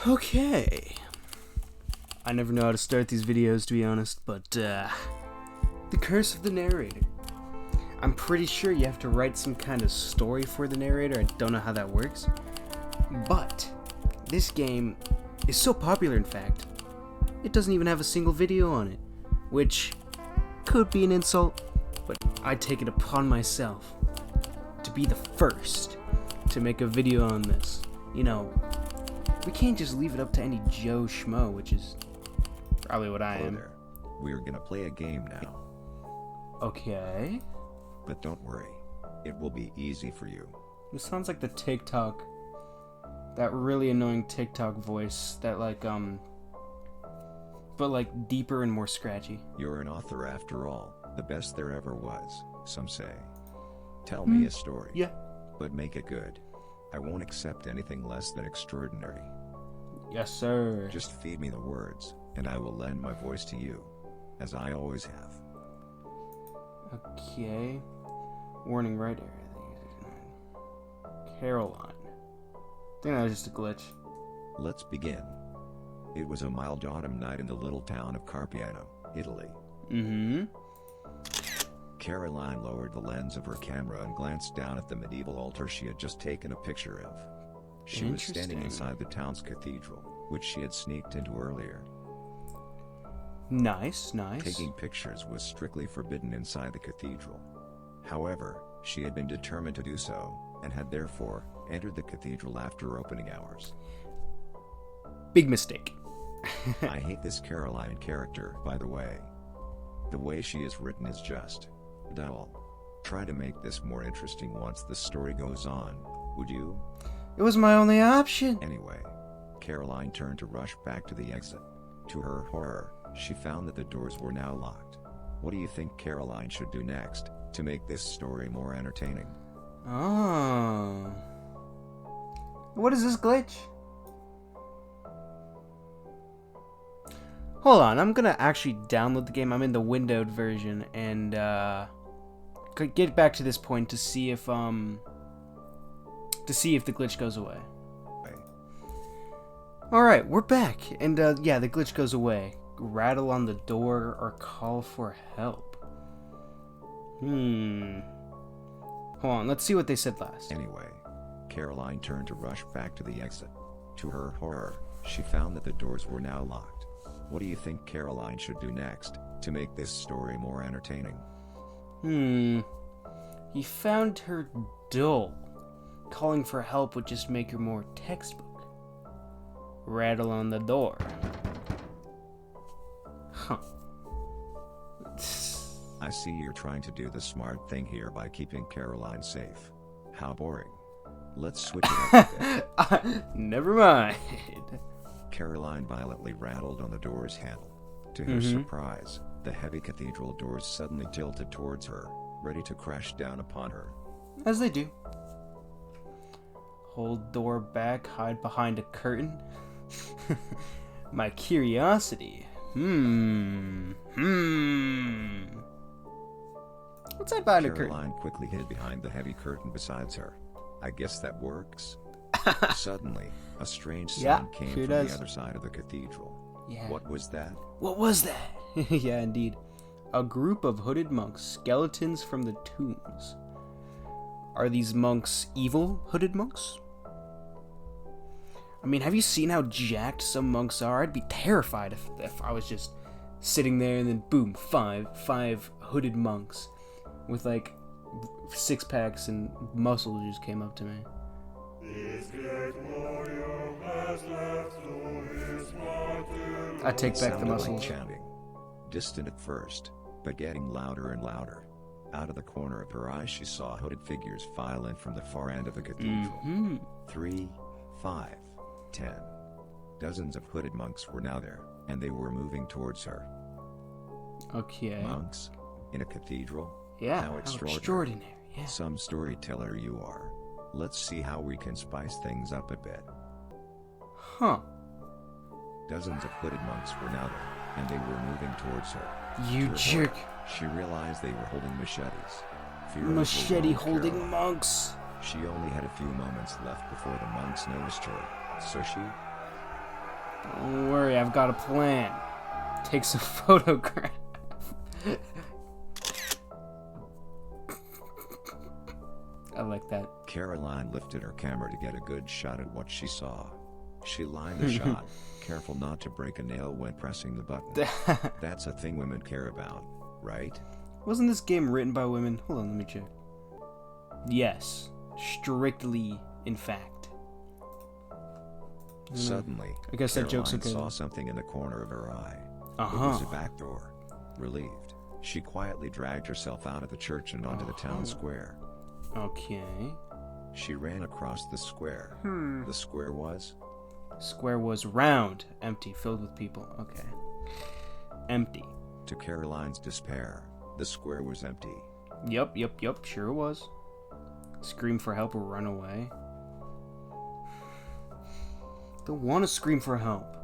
Okay. I never know how to start these videos, to be honest, but, The Curse of the Narrator. I'm pretty sure you have to write some kind of story for the narrator. I don't know how that works. But, this game is so popular, in fact, it doesn't even have a single video on it. Which could be an insult, but I take it upon myself to be the first to make a video on this. You know, we can't just leave it up to any Joe Schmo, which is probably what I am. There. We're gonna play a game now. Okay. But don't worry, it will be easy for you. This sounds like the TikTok, that really annoying TikTok voice that but like deeper and more scratchy. You're an author after all, the best there ever was, some say. Tell me a story. Yeah. But make it good. I won't accept anything less than extraordinary. Yes, sir. Just feed me the words, and I will lend my voice to you, as I always have. Okay. Warning right area. Caroline. I think that was just a glitch. Let's begin. It was a mild autumn night in the little town of Carpiano, Italy. Mm-hmm. Caroline lowered the lens of her camera and glanced down at the medieval altar she had just taken a picture of. She was standing inside the town's cathedral, which she had sneaked into earlier. Nice, nice. Taking pictures was strictly forbidden inside the cathedral. However, she had been determined to do so, and had therefore entered the cathedral after opening hours. Big mistake. I hate this Caroline character, by the way. The way she is written is just dull. Try to make this more interesting once the story goes on, would you? It was my only option. Anyway, Caroline turned to rush back to the exit. To her horror, she found that the doors were now locked. What do you think Caroline should do next to make this story more entertaining? Oh. What is this glitch? Hold on, I'm gonna actually download the game. I'm in the windowed version and get back to this point to see if the glitch goes away. Alright, we're back. And yeah, the glitch goes away. Rattle on the door or call for help. Hold on, let's see what they said last. Anyway, Caroline turned to rush back to the exit. To her horror, she found that the doors were now locked. What do you think Caroline should do next to make this story more entertaining? He found her dull. Calling for help would just make her more textbook. Rattle on the door. Huh. I see you're trying to do the smart thing here by keeping Caroline safe. How boring. Let's switch it up a bit. Never mind. Caroline violently rattled on the door's handle. To her surprise, the heavy cathedral doors suddenly tilted towards her, ready to crash down upon her. As they do. Hold door back, hide behind a curtain. My curiosity. What's that behind a curtain? Caroline quickly hid behind the heavy curtain beside her. I guess that works. Suddenly, a strange sound came from the other side of the cathedral. Yeah. What was that? What was that? Yeah, indeed. A group of hooded monks, skeletons from the tombs. Are these monks evil hooded monks? I mean, have you seen how jacked some monks are? I'd be terrified if I was just sitting there and then boom, five hooded monks with like six packs and muscles just came up to me. I take back the muscles. Like chanting, distant at first, but getting louder and louder. Out of the corner of her eye, she saw hooded figures file in from the far end of the cathedral. 3, 5, 10. Dozens of hooded monks were now there, and they were moving towards her. Okay. Monks? In a cathedral? Yeah, How extraordinary. Yeah. Some storyteller you are. Let's see how we can spice things up a bit. Huh. Dozens of hooded monks were now there, and they were moving towards her. You jerk. She realized they were holding machetes. Machete-holding monks. She only had a few moments left before the monks noticed her, so she Don't worry, I've got a plan. Takes a photograph. I like that. Caroline lifted her camera to get a good shot at what she saw. She lined the shot, careful not to break a nail when pressing the button. That's a thing women care about, right? Wasn't this game written by women? Hold on, let me check. Yes. Strictly, in fact. Suddenly, I guess that joke's Caroline okay. saw something in the corner of her eye. It Uh-huh. was a back door. Relieved, she quietly dragged herself out of the church and onto the town square. Okay. She ran across the square. The square was? Square was round, empty, filled with people. Okay. Empty. To Caroline's despair, the square was empty. Yep, sure it was. Scream for help or run away. Don't want to scream for help.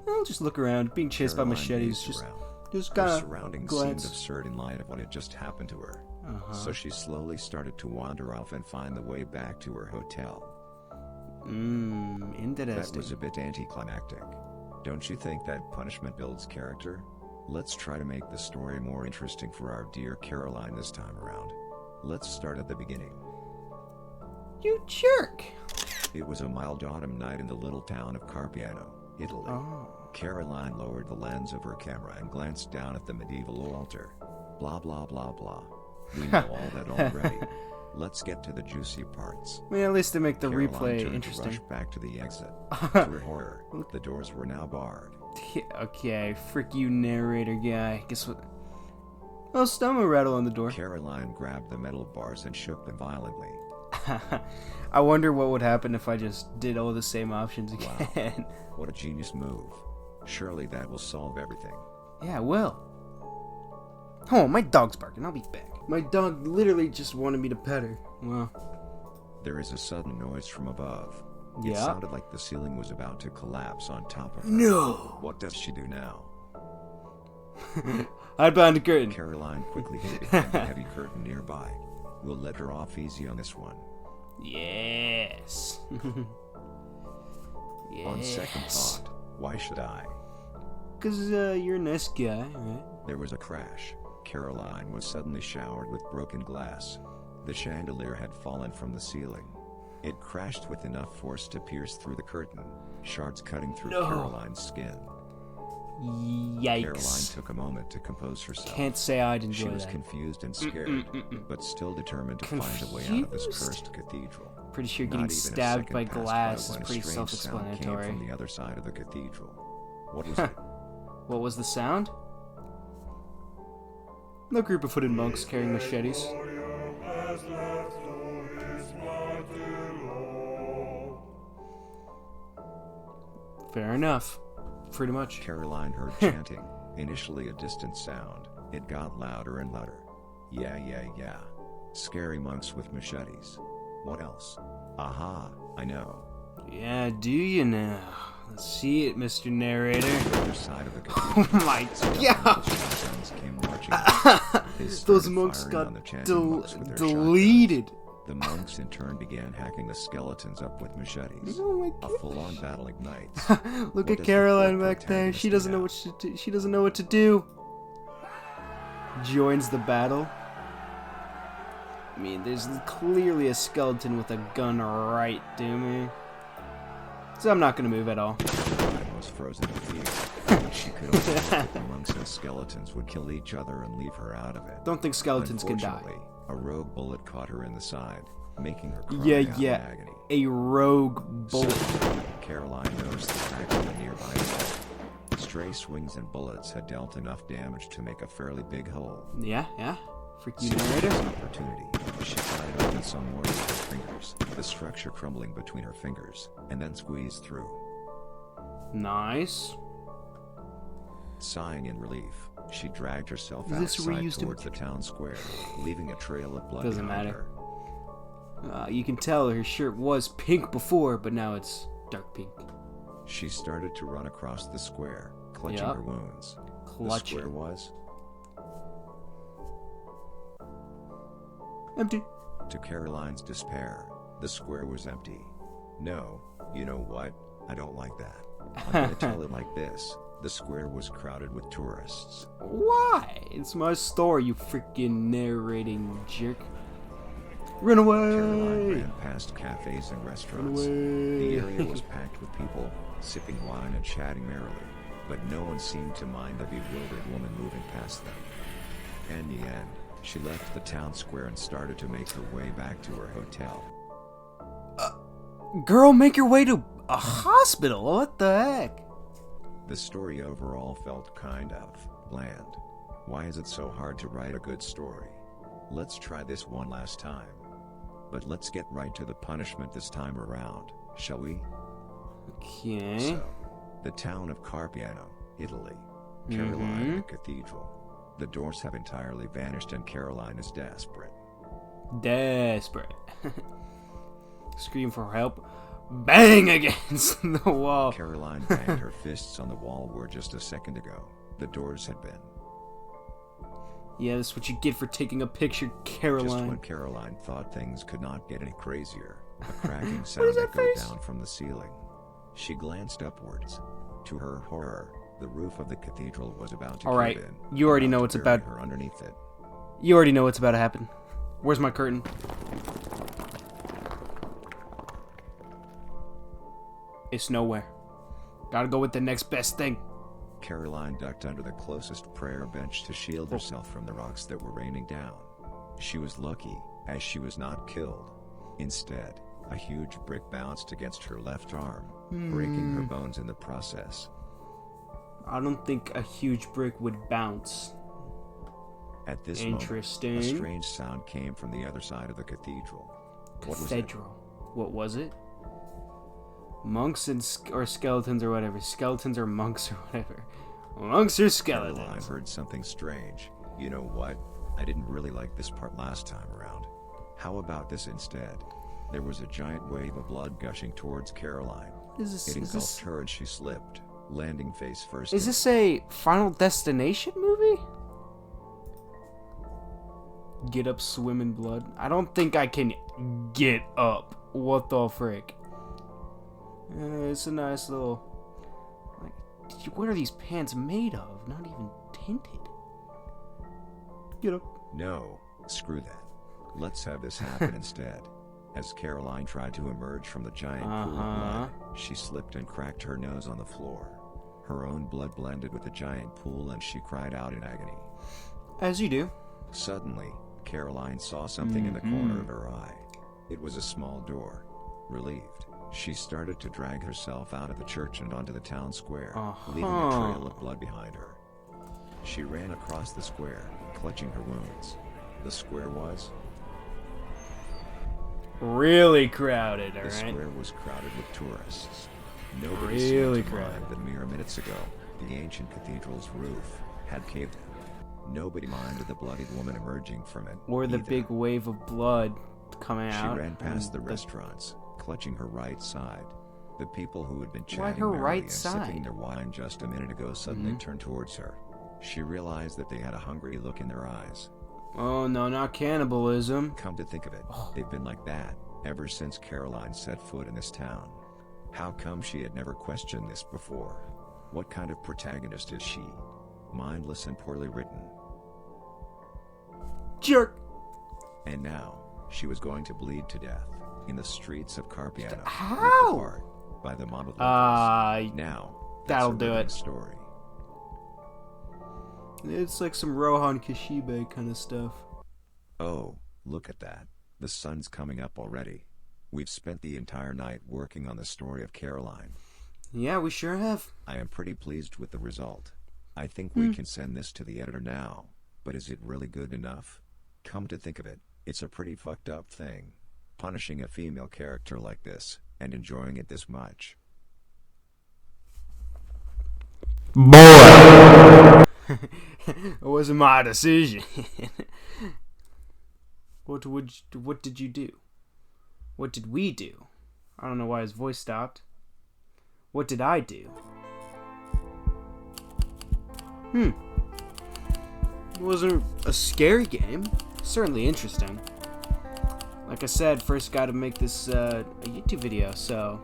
I'll just look around, being chased by Caroline machetes. gazed around. Just Her gotta surroundings glance. seemed absurd in light of what had just happened to her. So she slowly started to wander off and find the way back to her hotel. Interesting. That was a bit anticlimactic. Don't you think that punishment builds character? Let's try to make the story more interesting for our dear Caroline this time around. Let's start at the beginning. You jerk! It was a mild autumn night in the little town of Carpiano, Italy. Oh. Caroline lowered the lens of her camera and glanced down at the medieval altar. Blah blah blah blah. We know all that already. Let's get to the juicy parts. Well, at least they make the Caroline replay turned interesting. to rush back to the exit. To her horror, the doors were now barred. Okay, frick you, narrator guy. Guess what? Oh, stomach rattle on the door. Caroline grabbed the metal bars and shook them violently. I wonder what would happen if I just did all the same options again. Wow, what a genius move. Surely that will solve everything. Yeah, it will. Oh, my dog's barking. I'll be back. My dog literally just wanted me to pet her. Well, There is a sudden noise from above. It yeah. sounded like the ceiling was about to collapse on top of her. No! What does she do now? Hide behind the curtain. Caroline quickly hid behind the heavy curtain nearby. We'll let her off easy on this one. Yes. Yes. On second thought, why should I? Because you're a nice guy, right? There was a crash. Caroline was suddenly showered with broken glass. The chandelier had fallen from the ceiling. It crashed with enough force to pierce through the curtain, shards cutting through Caroline's skin. Yikes. Caroline took a moment to compose herself. Can't say I'd enjoy She was that. confused and scared, but still determined to find a way out of this cursed cathedral. Pretty sure Not getting even a stabbed second by passed glass when is a pretty strange sound self-explanatory. came from the other side of the cathedral. What was it? What was the sound? No group of hooded monks carrying machetes. Fair enough. Pretty much. Caroline heard chanting, initially a distant sound. It got louder and louder. Yeah. Scary monks with machetes. What else? Aha, I know. Yeah, do you now? Let's see it, Mr. Narrator. The other side of the Oh cathedral. my God! god! Came marching. They Those started monks firing on got the chanting monks with their shotguns. deleted. The monks in turn began hacking the skeletons up with machetes. Oh my A god. full-on battle ignites. Look What at does the Caroline poor back there. protagonist She do doesn't know now? what to do. She doesn't know what to do. Joins the battle. I mean, there's clearly a skeleton with a gun right to me. So I'm not gonna move at all. Caroline was frozen in fear. She could only hope that the monks and skeletons would kill each other and leave her out of it. Don't think skeletons can die. Unfortunately, a rogue bullet caught her in the side, making her cry Yeah, out yeah. in agony. A rogue bullet. Suddenly, Caroline noticed the cracks in the nearby wall. Stray swings and bullets had dealt enough damage to make a fairly big hole. Yeah. Freak you, Seizing narrator. this opportunity, she tried it open some more with her fingers, the structure crumbling between her fingers, and then squeezed through. Nice. Sighing in relief, she dragged herself Is this outside reused towards the town square, leaving a trail of blood Doesn't behind matter. her. You can tell her shirt was pink before, but now it's dark pink. She started to run across the square, clutching Yup. her wounds. The Clutching. square was, Empty. to Caroline's despair, the square was empty. No, you know what? I don't like that. I'm gonna tell it like this. The square was crowded with tourists. Why? It's my story, you freaking narrating jerk. Run away! Caroline ran past cafes and restaurants. The area was packed with people, sipping wine and chatting merrily, but no one seemed to mind the bewildered woman moving past them. In the end, she left the town square and started to make her way back to her hotel. Girl, make your way to a hospital. What the heck? The story overall felt kind of bland. Why is it so hard to write a good story? Let's try this one last time. But let's get right to the punishment this time around, shall we? Okay. So, the town of Carpiano, Italy. Caroline, the cathedral. The doors have entirely vanished and Caroline is desperate. Desperate. Scream for help. Bang against the wall. Caroline banged her fists on the wall where just a second ago, the doors had been. Yeah, that's what you get for taking a picture, Caroline. Just when Caroline thought things could not get any crazier, a cracking sound echoed down from the ceiling. She glanced upwards. To her horror, the roof of the cathedral was about to cave in. You already know what's about her underneath it. You already know what's about to happen. Where's my curtain? It's nowhere. Gotta go with the next best thing. Caroline ducked under the closest prayer bench to shield herself from the rocks that were raining down. She was lucky, as she was not killed. Instead, a huge brick bounced against her left arm, breaking her bones in the process. I don't think a huge brick would bounce. At this Interesting. moment, a strange sound came from the other side of the cathedral. What was it? What was it? Monks or skeletons or whatever. Skeletons or monks or whatever. Monks or skeletons. Caroline heard something strange. You know what? I didn't really like this part last time around. How about this instead? There was a giant wave of blood gushing towards Caroline. It engulfed her and she slipped, landing face first. Is this a Final Destination movie? Get up, swim in blood. I don't think I can get up. What the frick? It's a nice little. Like, what are these pants made of? Not even tinted. Get up. No, screw that. Let's have this happen instead. As Caroline tried to emerge from the giant pool of blood, she slipped and cracked her nose on the floor. Her own blood blended with the giant pool and she cried out in agony. As you do. Suddenly, Caroline saw something in the corner of her eye. It was a small door. Relieved, she started to drag herself out of the church and onto the town square, leaving a trail of blood behind her. She ran across the square, clutching her wounds. The square was really crowded, alright? The square was crowded with tourists. Nobody seemed to mind that mere minutes ago, the ancient cathedral's roof had caved in. Nobody minded the bloodied woman emerging from it. Or the big wave of blood coming out. She ran past the restaurants, clutching her right side. The people who had been chatting Why her merrily right and side? sipping their wine just a minute ago suddenly turned towards her. She realized that they had a hungry look in their eyes. Oh no, not cannibalism. Come to think of it, they've been like that ever since Caroline set foot in this town. How come she had never questioned this before? What kind of protagonist is she? Mindless and poorly written. Jerk! And now, she was going to bleed to death in the streets of Carpiano. How? Ripped apart by the mob of locals. Now, that'll do it. Story. It's like some Rohan Kashibe kind of stuff. Oh, look at that. The sun's coming up already. We've spent the entire night working on the story of Caroline. Yeah, we sure have. I am pretty pleased with the result. I think we can send this to the editor now. But is it really good enough? Come to think of it, it's a pretty fucked up thing. Punishing a female character like this, and enjoying it this much. Boy! It wasn't my decision. What did you do? What did we do? I don't know why his voice stopped. What did I do? It wasn't a scary game. Certainly interesting. Like I said, first got to make this a YouTube video, so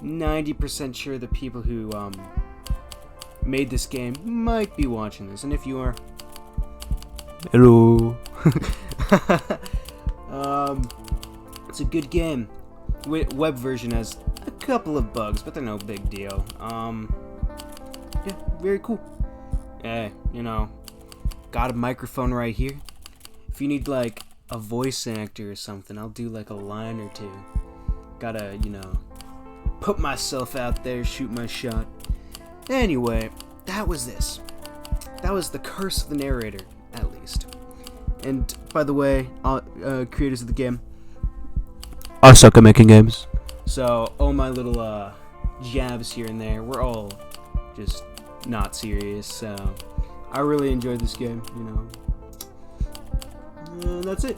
90% sure the people who made this game might be watching this, and if you are, hello. It's a good game. Web version has a couple of bugs, but they're no big deal. Yeah, very cool. Hey, you know, got a microphone right here. If you need like a voice actor or something, I'll do like a line or two. Gotta, you know, put myself out there, shoot my shot. Anyway, that was this. That was The Curse of the Narrator, at least. And by the way, creators of the game, I suck at making games. So all my little jabs here and there, we're all just not serious. So I really enjoyed this game, you know. And that's it.